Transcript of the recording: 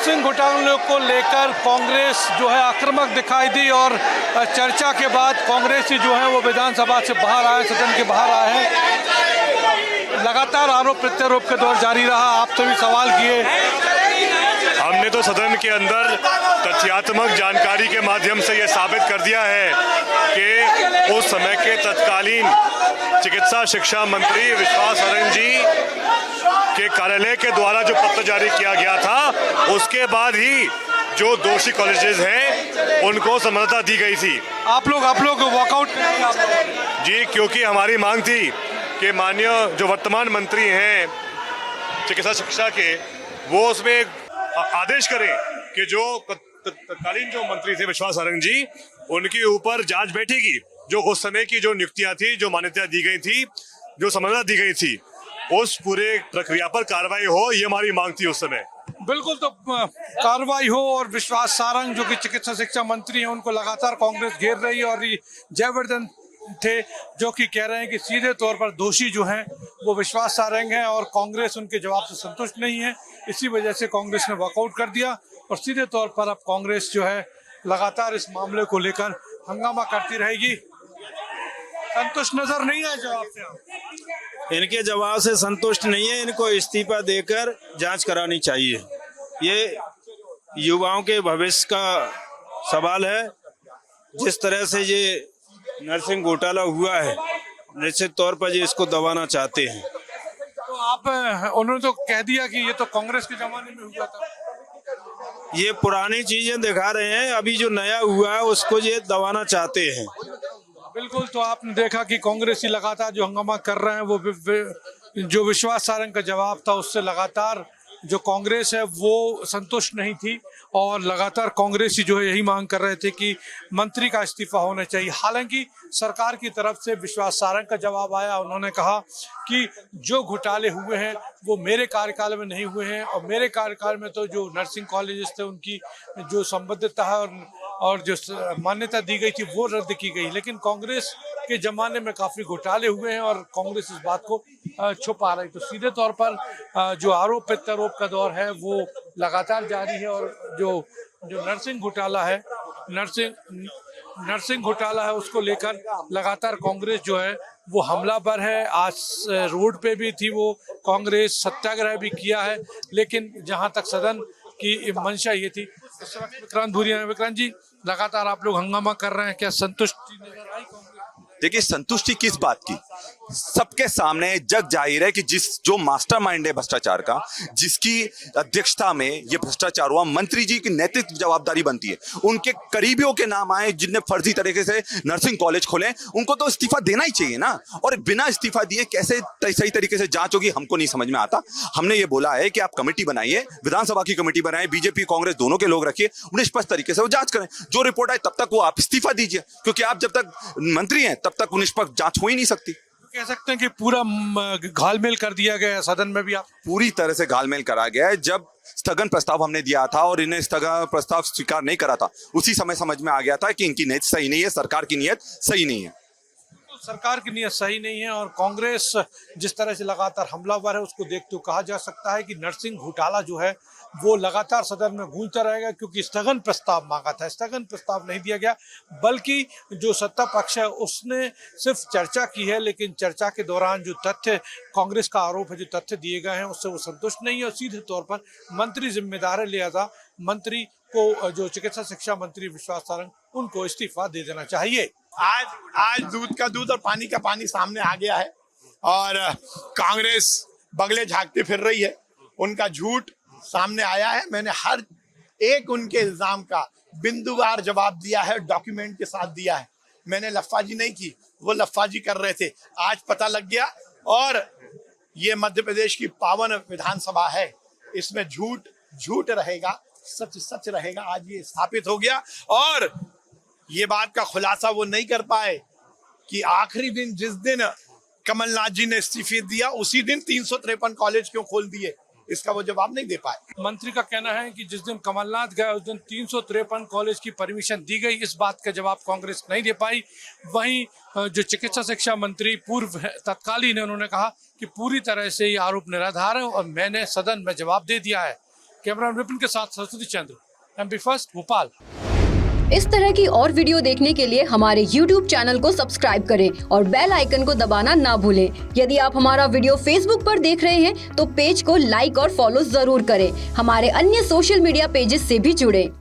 नरसिंह घोटाले को लेकर कांग्रेस जो है आक्रामक दिखाई दी और चर्चा के बाद कांग्रेसी जो है वो विधानसभा से बाहर आए, सदन के बाहर आए हैं। लगातार आरोप प्रत्यारोप का दौर जारी रहा। आप सभी सवाल किए। हमने तो सदन के अंदर तथ्यात्मक जानकारी के माध्यम से ये साबित कर दिया है कि उस समय के तत्कालीन चिकित्सा शिक्षा मंत्री विश्वास सारंग जी के कार्यालय के द्वारा जो पत्र जारी किया गया था, उसके बाद ही जो दोषी कॉलेजेस हैं उनको समझौता दी गई थी। आप लोग वॉकआउट जी, क्योंकि हमारी मांग थी कि माननीय जो वर्तमान मंत्री हैं चिकित्सा शिक्षा के, वो उसमें आदेश करें कि जो तत्कालीन जो मंत्री थे विश्वास सारंग जी, उनके ऊपर जांच बैठेगी। जो उस समय की जो नियुक्तियां थी, जो मान्यता दी गई थी, जो समझौता दी गई थी, उस पूरे प्रक्रिया पर कार्रवाई हो, ये हमारी मांग थी उस समय। बिल्कुल, तो कार्रवाई हो और विश्वास सारंग जो कि चिकित्सा शिक्षा मंत्री हैं, उनको लगातार कांग्रेस घेर रही है। और जयवर्धन थे जो कि कह रहे हैं कि सीधे तौर पर दोषी जो हैं वो विश्वास सारंग हैं और कांग्रेस उनके जवाब से संतुष्ट नहीं है। इसी वजह से कांग्रेस ने वॉकआउट कर दिया और सीधे तौर पर अब कांग्रेस जो है लगातार इस मामले को लेकर हंगामा करती रहेगी। संतुष्ट नजर नहीं है जवाब से। इनके जवाब से संतुष्ट नहीं है। इनको इस्तीफा देकर जांच करानी चाहिए। ये युवाओं के भविष्य का सवाल है। जिस तरह से ये नरसिंह घोटाला हुआ है, निश्चित तौर पर ये इसको दबाना चाहते हैं। तो उन्होंने तो कह दिया कि ये तो कांग्रेस के जमाने में हुआ था। ये पुरानी चीजें दिखा रहे हैं, अभी जो नया हुआ है उसको ये दबाना चाहते हैं। बिल्कुल, तो आपने देखा कि कांग्रेसी लगातार जो हंगामा कर रहे हैं, वो जो विश्वास सारंग का जवाब था उससे लगातार जो कांग्रेस है वो संतुष्ट नहीं थी और लगातार कांग्रेसी जो है यही मांग कर रहे थे कि मंत्री का इस्तीफा होना चाहिए। हालांकि सरकार की तरफ से विश्वास सारंग का जवाब आया। उन्होंने कहा कि जो घोटाले हुए हैं वो मेरे कार्यकाल में नहीं हुए हैं और मेरे कार्यकाल में तो जो नर्सिंग कॉलेजेस थे उनकी जो संबद्धता है और जो मान्यता दी गई थी वो रद्द की गई। लेकिन कांग्रेस के जमाने में काफी घोटाले हुए हैं और कांग्रेस इस बात को छुपा रही। तो सीधे तौर पर जो आरोप प्रत्यारोप का दौर है वो लगातार जारी है और जो नरसिंह घोटाला है उसको लेकर लगातार कांग्रेस जो है वो हमलावर है। आज रोड पे भी थी वो कांग्रेस, सत्याग्रह भी किया है। लेकिन जहां तक सदन की मंशा ये थी। इस वक्त विक्रांत भूरिया, विक्रांत जी, लगातार आप लोग हंगामा कर रहे हैं, क्या संतुष्टि नजर आई कांग्रेस? देखिए, संतुष्टि किस बात की? सबके सामने जग जाहिर है कि जो मास्टरमाइंड है भ्रष्टाचार का, जिसकी अध्यक्षता में ये भ्रष्टाचार हुआ, मंत्री जी की नैतिक जवाबदारी बनती है। उनके करीबियों के नाम आए जिनने फर्जी तरीके से नर्सिंग कॉलेज खोले, उनको तो इस्तीफा देना ही चाहिए ना। और बिना इस्तीफा दिए कैसे सही तरीके से जांच होगी, हमको नहीं समझ में आता। हमने ये बोला है कि आप कमेटी बनाइए, विधानसभा की कमेटी बनाए, बीजेपी कांग्रेस दोनों के लोग रखिए, निष्पक्ष तरीके से वो जांच करें। जो रिपोर्ट आए तब तक वो आप इस्तीफा दीजिए, क्योंकि आप जब तक मंत्री हैं तब तक निष्पक्ष जांच हो ही नहीं सकती। कह सकते हैं कि पूरा घालमेल कर दिया गया है सदन में भी। आप पूरी तरह से घालमेल करा गया है। जब स्थगन प्रस्ताव हमने दिया था और इन्हें स्थगन प्रस्ताव स्वीकार नहीं करा था, उसी समय समझ में आ गया था कि इनकी नीयत सही नहीं है, सरकार की नीयत सही नहीं है। सरकार की नीयत सही नहीं है और कांग्रेस जिस तरह से लगातार हमलावर है उसको देखते हुए कहा जा सकता है कि नरसिंह घोटाला जो है वो लगातार सदन में गूंजता रहेगा, क्योंकि स्थगन प्रस्ताव मांगा था, स्थगन प्रस्ताव नहीं दिया गया, बल्कि जो सत्ता पक्ष है उसने सिर्फ चर्चा की है। लेकिन चर्चा के दौरान जो तथ्य कांग्रेस का आरोप है, जो तथ्य दिए गए हैं उससे वो संतुष्ट नहीं है और सीधे तौर पर मंत्री जिम्मेदार है, लिहाजा मंत्री को जो चिकित्सा शिक्षा मंत्री विश्वास सारंग, उनको इस्तीफा दे देना चाहिए। आज दूध का दूध और पानी का पानी सामने आ गया है और कांग्रेस बगले झांकते फिर रही है। उनका झूठ सामने आया है। मैंने हर एक उनके इल्जाम का बिंदुवार जवाब दिया है, डॉक्यूमेंट के साथ दिया है। मैंने लफ्फाजी नहीं की, वो लफ्फाजी कर रहे थे। आज पता लग गया और ये मध्य प्रदेश की पावन विधानसभा है, इसमें झूठ झूठ रहेगा, सच सच रहेगा। आज ये स्थापित हो गया और ये बात का खुलासा वो नहीं कर पाए कि आखिरी दिन जिस दिन कमलनाथ जी ने इस्तीफे दिया उसी दिन 353 कॉलेज क्यों खोल दिए, इसका वो जवाब नहीं दे पाए। मंत्री का कहना है कि जिस दिन कमलनाथ गए उस दिन 353 कॉलेज की परमिशन दी गई, इस बात का जवाब कांग्रेस नहीं दे पाई। वहीं जो चिकित्सा शिक्षा मंत्री पूर्व तत्कालीन है, उन्होंने कहा कि पूरी तरह से ये आरोप निराधार है और मैंने सदन में जवाब दे दिया है। कैमरामैन विपिन के साथ सरस्वती चंद्र, MP फर्स्ट, भोपाल। इस तरह की और वीडियो देखने के लिए हमारे YouTube चैनल को सब्सक्राइब करें और बेल आइकन को दबाना ना भूलें। यदि आप हमारा वीडियो Facebook पर देख रहे हैं तो पेज को लाइक और फॉलो जरूर करें। हमारे अन्य सोशल मीडिया पेजेस से भी जुड़ें।